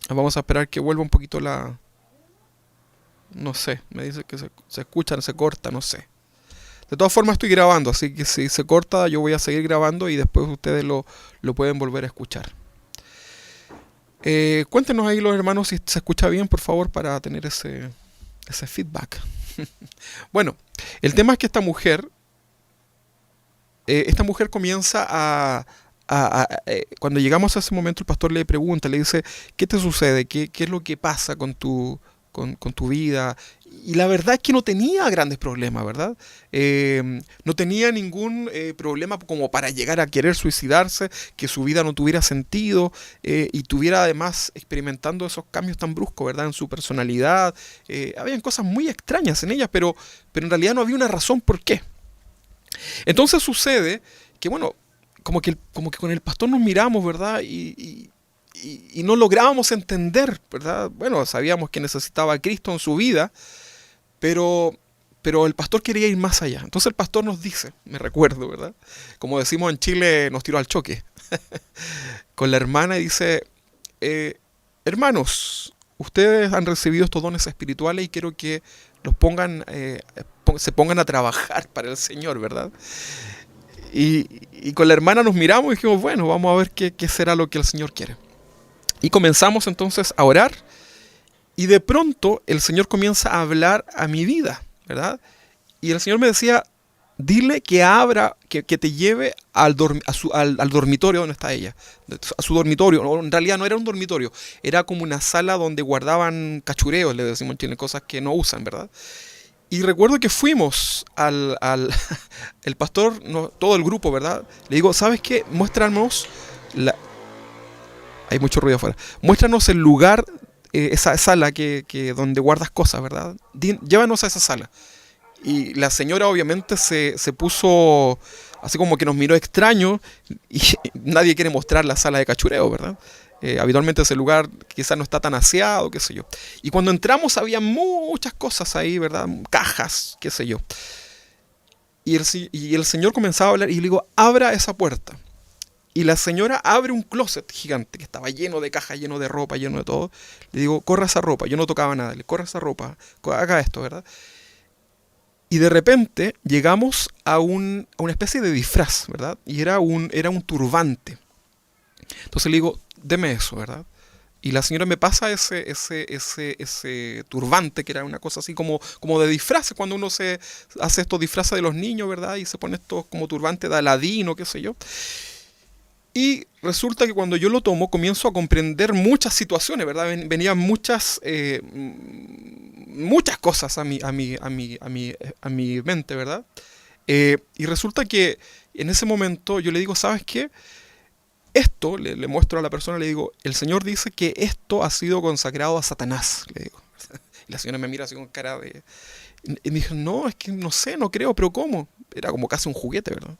Vamos a esperar que vuelva un poquito la... No sé, me dice que se escucha, se corta, no sé. De todas formas estoy grabando, así que si se corta yo voy a seguir grabando y después ustedes lo pueden volver a escuchar. Cuéntenos ahí los hermanos si se escucha bien, por favor, para tener ese feedback. Bueno, el tema es que esta mujer comienza cuando llegamos a ese momento, el pastor le pregunta, le dice, ¿qué te sucede? ¿Qué es lo que pasa con tu vida? Y la verdad es que no tenía grandes problemas, ¿verdad? No tenía ningún problema como para llegar a querer suicidarse, que su vida no tuviera sentido y tuviera además experimentando esos cambios tan bruscos, ¿verdad? En su personalidad. Habían cosas muy extrañas en ella, pero en realidad no había una razón por qué. Entonces sucede que, bueno, como que con el pastor nos miramos, ¿verdad? Y no lográbamos entender, ¿verdad? Bueno, sabíamos que necesitaba a Cristo en su vida, pero el pastor quería ir más allá. Entonces el pastor nos dice, me recuerdo, ¿verdad? Como decimos en Chile, nos tiró al choque con la hermana y dice, hermanos, ustedes han recibido estos dones espirituales y quiero que se pongan a trabajar para el Señor, ¿verdad? Y con la hermana nos miramos y dijimos, bueno, vamos a ver qué será lo que el Señor quiere. Y comenzamos entonces a orar y de pronto el Señor comienza a hablar a mi vida, ¿verdad? Y el Señor me decía, dile que te lleve al dormitorio donde está ella, a su dormitorio. En realidad no era un dormitorio, era como una sala donde guardaban cachureos, le decimos en Chile, cosas que no usan, ¿verdad? Y recuerdo que fuimos el pastor, todo el grupo, ¿verdad? Le digo, ¿sabes qué? Muéstranos hay mucho ruido afuera. Muéstranos el lugar, esa sala donde guardas cosas, ¿verdad? Llévanos a esa sala. Y la señora obviamente se puso así como que nos miró extraño y nadie quiere mostrar la sala de cachureo, ¿verdad? Habitualmente ese lugar quizás no está tan aseado, qué sé yo. Y cuando entramos había muchas cosas ahí, ¿verdad? Cajas, qué sé yo. Y el Señor comenzaba a hablar y le digo, abra esa puerta. Y la señora abre un closet gigante que estaba lleno de cajas, lleno de ropa, lleno de todo. Le digo, corra esa ropa. Yo no tocaba nada. Le corra esa ropa. Haga esto, ¿verdad? Y de repente llegamos a una especie de disfraz, ¿verdad? Y era un turbante. Entonces le digo, deme eso, ¿verdad? Y la señora me pasa ese turbante, que era una cosa así como de disfraces, cuando uno se hace estos disfraces de los niños, ¿verdad? Y se pone estos como turbante de Aladino, qué sé yo. Y resulta que cuando yo lo tomo, comienzo a comprender muchas situaciones, ¿verdad? Venían muchas cosas a mi mente, ¿verdad? Y resulta que en ese momento yo le digo, ¿sabes qué? Esto, le muestro a la persona, le digo, el Señor dice que esto ha sido consagrado a Satanás, le digo. Y la señora me mira así con cara de... Y me dijo, no, es que no sé, no creo, pero ¿cómo? Era como casi un juguete, ¿verdad?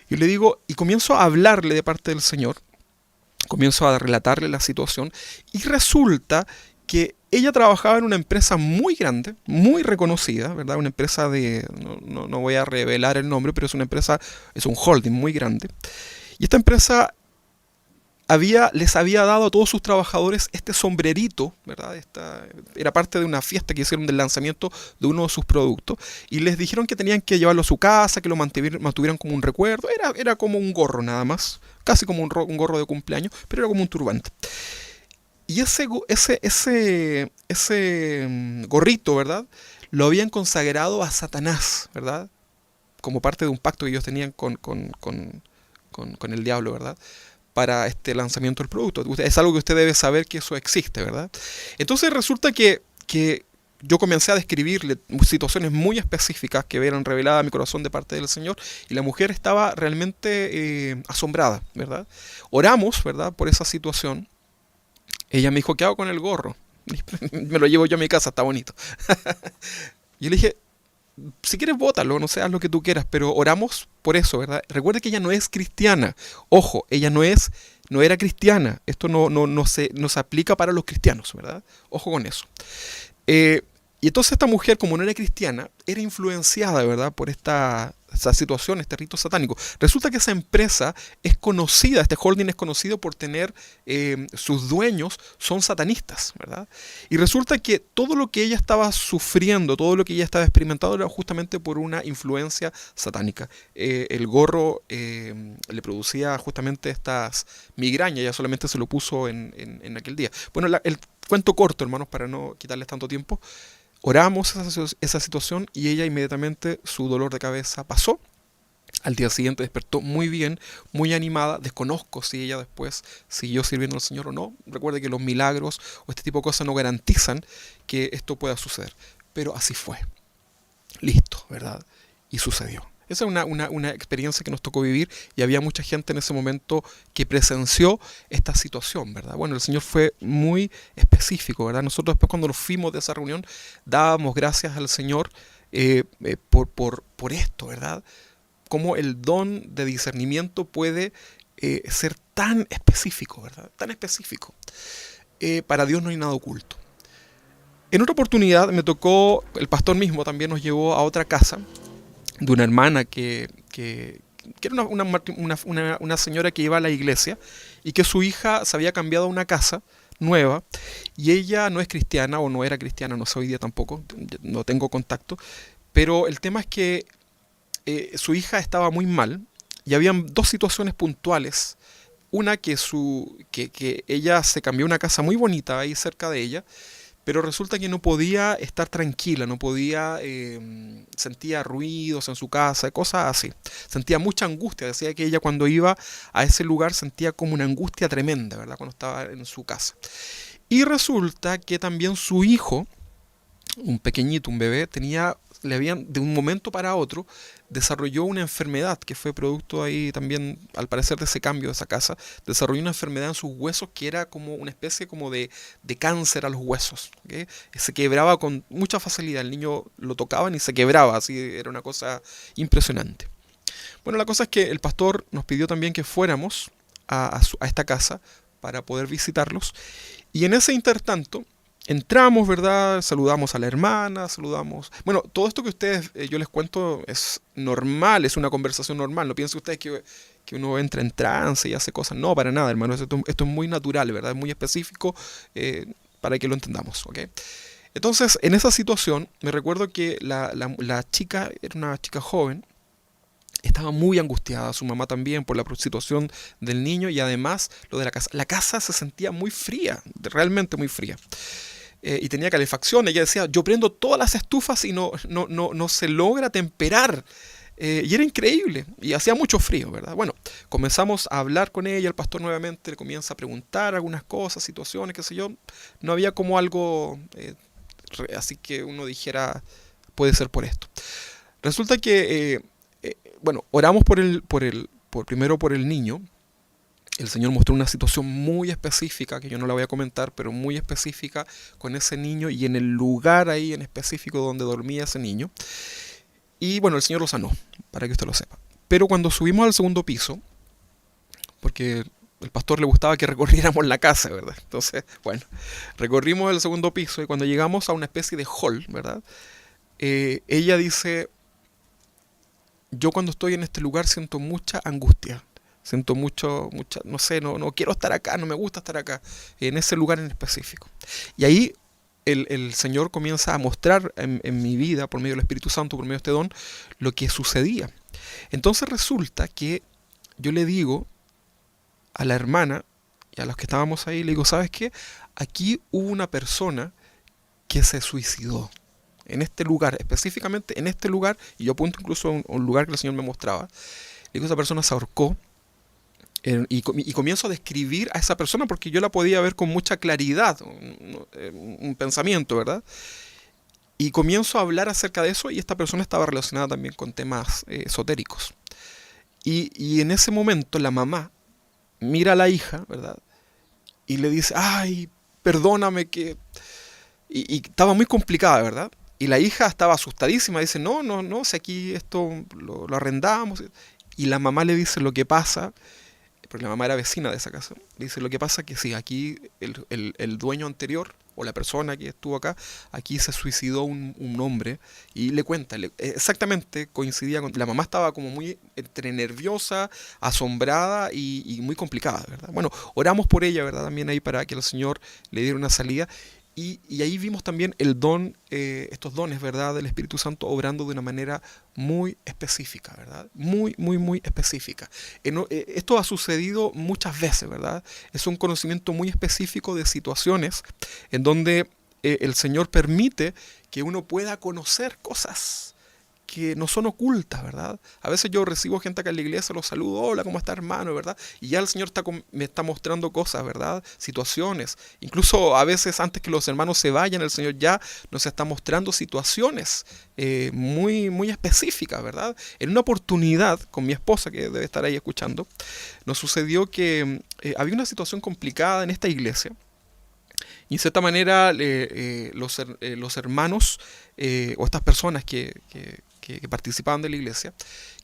Yo le digo, y comienzo a hablarle de parte del Señor, comienzo a relatarle la situación, y resulta que ella trabajaba en una empresa muy grande, muy reconocida, ¿verdad? Una empresa de, no voy a revelar el nombre, pero es una empresa, es un holding muy grande. Y esta empresa les había dado a todos sus trabajadores este sombrerito, ¿verdad? Era parte de una fiesta que hicieron del lanzamiento de uno de sus productos, y les dijeron que tenían que llevarlo a su casa, que lo mantuvieran como un recuerdo. Era como un gorro nada más, casi como un gorro de cumpleaños, pero era como un turbante. Y ese gorrito, ¿verdad? Lo habían consagrado a Satanás, ¿verdad? Como parte de un pacto que ellos tenían con el diablo, ¿verdad? Para este lanzamiento del producto. Es algo que usted debe saber que eso existe, ¿verdad? Entonces resulta que yo comencé a describirle situaciones muy específicas que eran reveladas a mi corazón de parte del Señor, y la mujer estaba realmente asombrada, ¿verdad? Oramos, ¿verdad? Por esa situación. Ella me dijo, ¿qué hago con el gorro? Me lo llevo yo a mi casa, está bonito. Yo le dije, si quieres bótalo, no sé, haz lo que tú quieras, pero oramos por eso, ¿verdad? Recuerda que ella no es cristiana. Ojo, ella no era cristiana. Esto no se aplica para los cristianos, ¿verdad? Ojo con eso. Y entonces esta mujer, como no era cristiana, era influenciada, ¿verdad?, por esta situación, este rito satánico. Resulta que esa empresa es conocida, este holding es conocido por tener, sus dueños son satanistas, ¿verdad? Y resulta que todo lo que ella estaba sufriendo, todo lo que ella estaba experimentando era justamente por una influencia satánica. El gorro le producía justamente estas migrañas, ella solamente se lo puso en aquel día. Bueno, el cuento corto, hermanos, para no quitarles tanto tiempo. Oramos esa situación y ella inmediatamente su dolor de cabeza pasó. Al día siguiente despertó muy bien, muy animada. Desconozco si ella después siguió sirviendo al Señor o no. Recuerde que los milagros o este tipo de cosas no garantizan que esto pueda suceder. Pero así fue. Listo, ¿verdad? Y sucedió. Esa es una experiencia que nos tocó vivir, y había mucha gente en ese momento que presenció esta situación, ¿verdad? Bueno, el Señor fue muy específico, ¿verdad? Nosotros después, cuando nos fuimos de esa reunión, dábamos gracias al Señor por esto, ¿verdad? Cómo el don de discernimiento puede ser tan específico, ¿verdad? Tan específico. Para Dios no hay nada oculto. En otra oportunidad me tocó, el pastor mismo también nos llevó a otra casa de una hermana que era una señora que iba a la iglesia, y que su hija se había cambiado a una casa nueva, y ella no es cristiana, o no era cristiana, no sé hoy día tampoco, no tengo contacto, pero el tema es que su hija estaba muy mal, y habían dos situaciones puntuales. Una, que ella se cambió a una casa muy bonita ahí cerca de ella, pero resulta que no podía estar tranquila, no podía, sentía ruidos en su casa, cosas así. Sentía mucha angustia, decía que ella cuando iba a ese lugar sentía como una angustia tremenda, ¿verdad?, cuando estaba en su casa. Y resulta que también su hijo, un pequeñito, un bebé, de un momento para otro, desarrolló una enfermedad que fue producto ahí también, al parecer, de ese cambio de esa casa. Desarrolló una enfermedad en sus huesos que era como una especie como de cáncer a los huesos, ¿okay? Se quebraba con mucha facilidad. El niño lo tocaban y se quebraba, así era una cosa impresionante. Bueno, la cosa es que el pastor nos pidió también que fuéramos a esta casa para poder visitarlos, y en ese intertanto entramos, ¿verdad? Saludamos a la hermana, saludamos... Bueno, todo esto que ustedes, yo les cuento, es normal, es una conversación normal. No piensen ustedes que uno entra en trance y hace cosas. No, para nada, hermano. Esto es muy natural, ¿verdad? Es muy específico, para que lo entendamos, ¿ok? Entonces, en esa situación, me recuerdo que la chica, era una chica joven, estaba muy angustiada, su mamá también, por la situación del niño, y además lo de la casa. La casa se sentía muy fría, realmente muy fría. Y tenía calefacción. Ella decía, yo prendo todas las estufas y no se logra temperar Y era increíble, y hacía mucho frío, ¿verdad? Bueno, comenzamos a hablar con ella, el pastor nuevamente le comienza a preguntar algunas cosas, situaciones, qué sé yo. No había como algo así que uno dijera, puede ser por esto. Resulta que, bueno, oramos primero por el niño. El Señor mostró una situación muy específica, que yo no la voy a comentar, pero muy específica con ese niño y en el lugar ahí en específico donde dormía ese niño. Y bueno, el Señor lo sanó, para que usted lo sepa. Pero cuando subimos al segundo piso, porque el pastor le gustaba que recorriéramos la casa, ¿verdad? Entonces, bueno, recorrimos el segundo piso y cuando llegamos a una especie de hall, ¿verdad? Ella dice, yo cuando estoy en este lugar siento mucha angustia. Siento no sé, no quiero estar acá, no me gusta estar acá, en ese lugar en específico. Y ahí el Señor comienza a mostrar en mi vida, por medio del Espíritu Santo, por medio de este don, lo que sucedía. Entonces resulta que yo le digo a la hermana y a los que estábamos ahí, le digo, ¿sabes qué? Aquí hubo una persona que se suicidó. En este lugar, específicamente en este lugar, y yo apunto incluso a un lugar que el Señor me mostraba, le digo, esa persona se ahorcó. Y comienzo a describir a esa persona porque yo la podía ver con mucha claridad, un pensamiento, ¿verdad? Y comienzo a hablar acerca de eso y esta persona estaba relacionada también con temas esotéricos. Y en ese momento la mamá mira a la hija, ¿verdad? Y le dice, ay, perdóname que... Y estaba muy complicada, ¿verdad? Y la hija estaba asustadísima, dice, no, si aquí esto lo arrendamos. Y la mamá le dice lo que pasa, porque la mamá era vecina de esa casa. Le dice, lo que pasa es que sí, aquí el dueño anterior, o la persona que estuvo acá, aquí se suicidó un hombre, y le cuenta, exactamente coincidía con... La mamá estaba como muy entre nerviosa, asombrada y muy complicada, ¿verdad? Bueno, oramos por ella, ¿verdad? También ahí para que el Señor le diera una salida. Y ahí vimos también el don, estos dones, ¿verdad? Del Espíritu Santo obrando de una manera muy específica, ¿verdad? Muy específica. Esto ha sucedido muchas veces, ¿verdad? Es un conocimiento muy específico de situaciones en donde el Señor permite que uno pueda conocer cosas que no son ocultas, ¿verdad? A veces yo recibo gente acá en la iglesia, los saludo, hola, ¿cómo está hermano? ¿Verdad? Y ya el Señor me está mostrando cosas, ¿verdad? Situaciones. Incluso a veces antes que los hermanos se vayan, el Señor ya nos está mostrando situaciones muy específicas, ¿verdad? En una oportunidad con mi esposa, que debe estar ahí escuchando, nos sucedió que había una situación complicada en esta iglesia. Y en cierta manera los hermanos o estas personas que participaban de la iglesia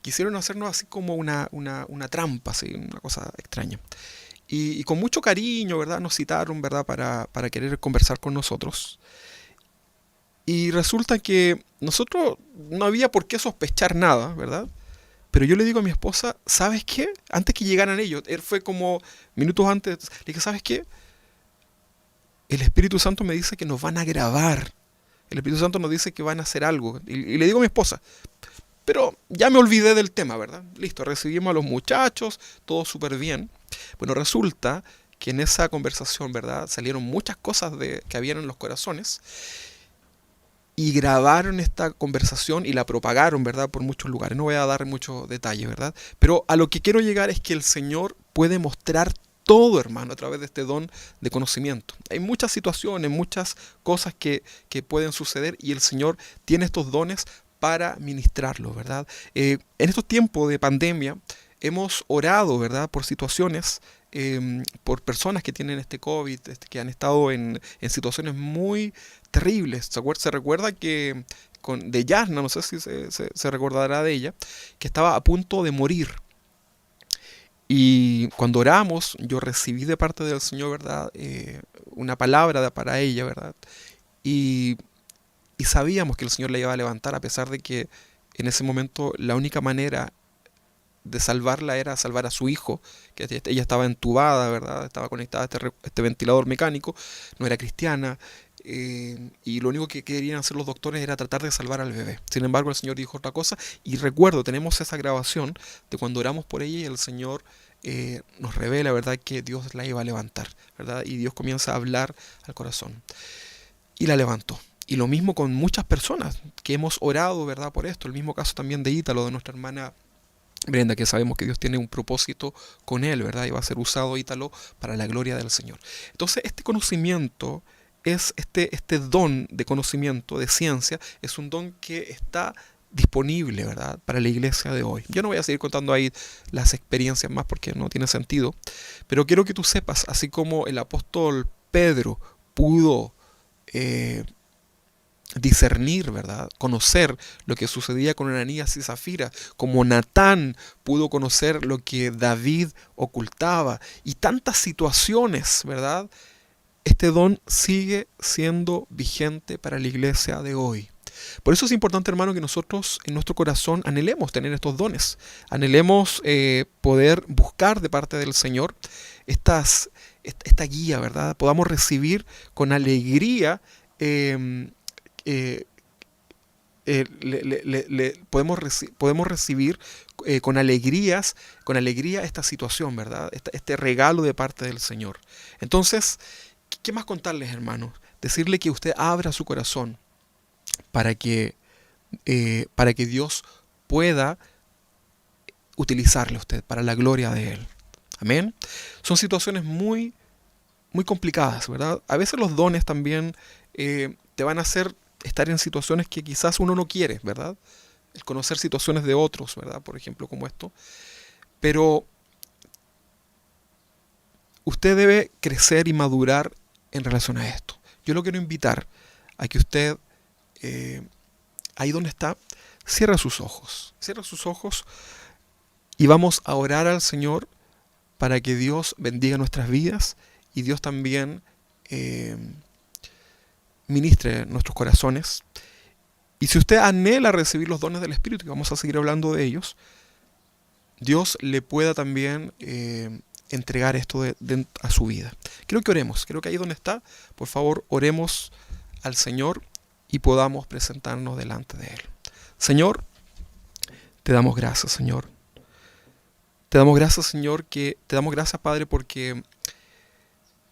quisieron hacernos así como una trampa, así, una cosa extraña. Y con mucho cariño, ¿verdad? Nos citaron, ¿verdad? Para querer conversar con nosotros. Y resulta que nosotros no había por qué sospechar nada, ¿verdad? Pero yo le digo a mi esposa, ¿sabes qué? Antes que llegaran ellos, él fue como minutos antes, le dije, ¿sabes qué? El Espíritu Santo me dice que nos van a grabar. El Espíritu Santo nos dice que van a hacer algo. Y le digo a mi esposa, pero ya me olvidé del tema, ¿verdad? Listo, recibimos a los muchachos, todo súper bien. Bueno, resulta que en esa conversación, ¿verdad? Salieron muchas cosas que habían en los corazones y grabaron esta conversación y la propagaron, ¿verdad? Por muchos lugares. No voy a dar muchos detalles, ¿verdad? Pero a lo que quiero llegar es que el Señor puede mostrar todo, hermano, a través de este don de conocimiento. Hay muchas situaciones, muchas cosas que pueden suceder y el Señor tiene estos dones para ministrarlos, ¿verdad? En estos tiempos de pandemia hemos orado, ¿verdad? Por situaciones, por personas que tienen este COVID, que han estado en situaciones muy terribles. Se recuerda que de Yasna, no sé si se recordará de ella, que estaba a punto de morir. Y cuando oramos, yo recibí de parte del Señor, ¿verdad? Una palabra para ella, ¿verdad? Y, y sabíamos que el Señor la iba a levantar, a pesar de que en ese momento la única manera de salvarla era salvar a su hijo, que ella estaba entubada, ¿verdad? Estaba conectada a este ventilador mecánico, no era cristiana, y lo único que querían hacer los doctores era tratar de salvar al bebé. Sin embargo, el Señor dijo otra cosa, y recuerdo, tenemos esa grabación de cuando oramos por ella y el Señor nos revela, ¿verdad?, que Dios la iba a levantar, ¿verdad? Y Dios comienza a hablar al corazón. Y la levantó. Y lo mismo con muchas personas que hemos orado, ¿verdad? Por esto. El mismo caso también de Ítalo, de nuestra hermana Brenda, que sabemos que Dios tiene un propósito con él, ¿verdad? Y va a ser usado Ítalo para la gloria del Señor. Entonces, este conocimiento este don de conocimiento, de ciencia, es un don que está disponible, ¿verdad? Para la iglesia de hoy. Yo no voy a seguir contando ahí las experiencias más porque no tiene sentido, pero quiero que tú sepas, así como el apóstol Pedro pudo discernir, ¿verdad? Conocer lo que sucedía con Ananías y Zafira, como Natán pudo conocer lo que David ocultaba, y tantas situaciones, ¿verdad? Este don sigue siendo vigente para la iglesia de hoy. Por eso es importante, hermano, que nosotros en nuestro corazón anhelemos tener estos dones, anhelemos poder buscar de parte del Señor esta guía, ¿verdad? Podamos recibir con alegría podemos recibir con alegría esta situación, ¿verdad? Este regalo de parte del Señor. Entonces, ¿qué más contarles, hermanos? Decirle que usted abra su corazón para que Dios pueda utilizarle a usted para la gloria de Él. Amén. Son situaciones muy, muy complicadas, ¿verdad? A veces los dones también te van a hacer estar en situaciones que quizás uno no quiere, ¿verdad? El conocer situaciones de otros, ¿verdad? Por ejemplo, como esto. Pero usted debe crecer y madurar en relación a esto. Yo lo quiero invitar a que usted, ahí donde está, cierre sus ojos y vamos a orar al Señor para que Dios bendiga nuestras vidas y Dios también ministre nuestros corazones. Y si usted anhela recibir los dones del Espíritu, y vamos a seguir hablando de ellos, Dios le pueda también entregar esto a su vida. Quiero que oremos, creo que ahí donde está, por favor, oremos al Señor y podamos presentarnos delante de Él. Señor, te damos gracias, Señor. Te damos gracias, Señor, te damos gracias, Padre, porque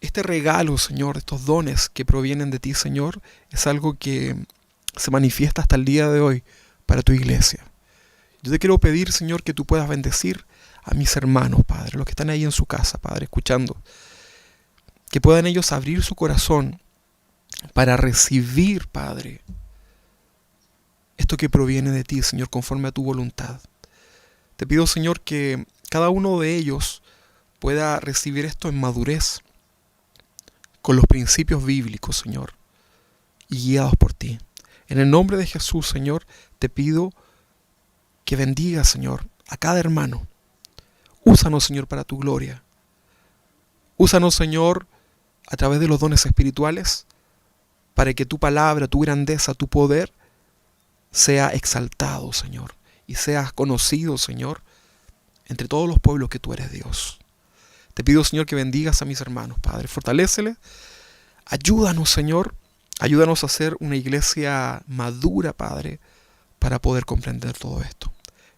este regalo, Señor, estos dones que provienen de ti, Señor, es algo que se manifiesta hasta el día de hoy para tu iglesia. Yo te quiero pedir, Señor, que tú puedas bendecir a mis hermanos, Padre, los que están ahí en su casa, Padre, escuchando. Que puedan ellos abrir su corazón para recibir, Padre, esto que proviene de ti, Señor, conforme a tu voluntad. Te pido, Señor, que cada uno de ellos pueda recibir esto en madurez, con los principios bíblicos, Señor, y guiados por ti. En el nombre de Jesús, Señor, te pido que bendiga, Señor, a cada hermano. Úsanos, Señor, para tu gloria. Úsanos, Señor, a través de los dones espirituales, para que tu palabra, tu grandeza, tu poder sea exaltado, Señor, y seas conocido, Señor, entre todos los pueblos que tú eres Dios. Te pido, Señor, que bendigas a mis hermanos, Padre. Fortaléceles. Ayúdanos, Señor. Ayúdanos a ser una iglesia madura, Padre, para poder comprender todo esto.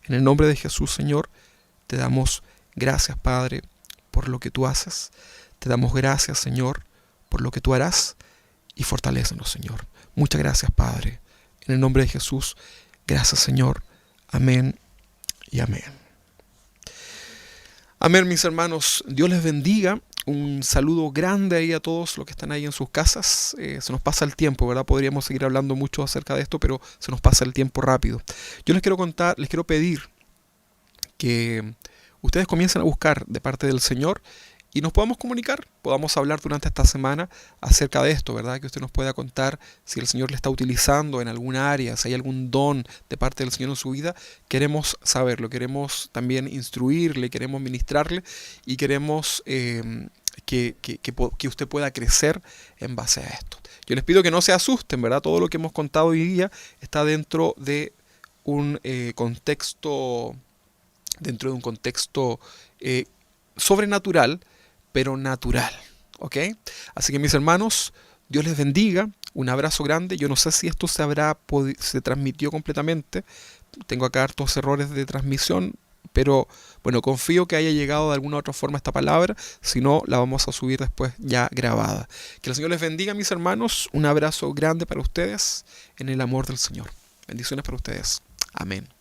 En el nombre de Jesús, Señor, te damos gracias, Padre, por lo que tú haces. Te damos gracias, Señor, por lo que tú harás. Y fortalécenos, Señor. Muchas gracias, Padre. En el nombre de Jesús, gracias, Señor. Amén y amén. Amén, mis hermanos. Dios les bendiga. Un saludo grande ahí a todos los que están ahí en sus casas. Se nos pasa el tiempo, ¿verdad? Podríamos seguir hablando mucho acerca de esto, pero se nos pasa el tiempo rápido. Yo les quiero pedir que ustedes comiencen a buscar de parte del Señor y nos podamos comunicar, podamos hablar durante esta semana acerca de esto, ¿verdad? Que usted nos pueda contar si el Señor le está utilizando en alguna área, si hay algún don de parte del Señor en su vida. Queremos saberlo, queremos también instruirle, queremos ministrarle y queremos que usted pueda crecer en base a esto. Yo les pido que no se asusten, ¿verdad? Todo lo que hemos contado hoy día está dentro de un contexto sobrenatural, pero natural, ¿ok? Así que mis hermanos, Dios les bendiga, un abrazo grande. Yo no sé si esto se transmitió completamente, tengo acá hartos errores de transmisión, Pero bueno, confío que haya llegado de alguna otra forma esta palabra. Si no, la vamos a subir después ya grabada. Que el Señor les bendiga, mis hermanos. Un abrazo grande para ustedes en el amor del Señor. Bendiciones para ustedes. Amén.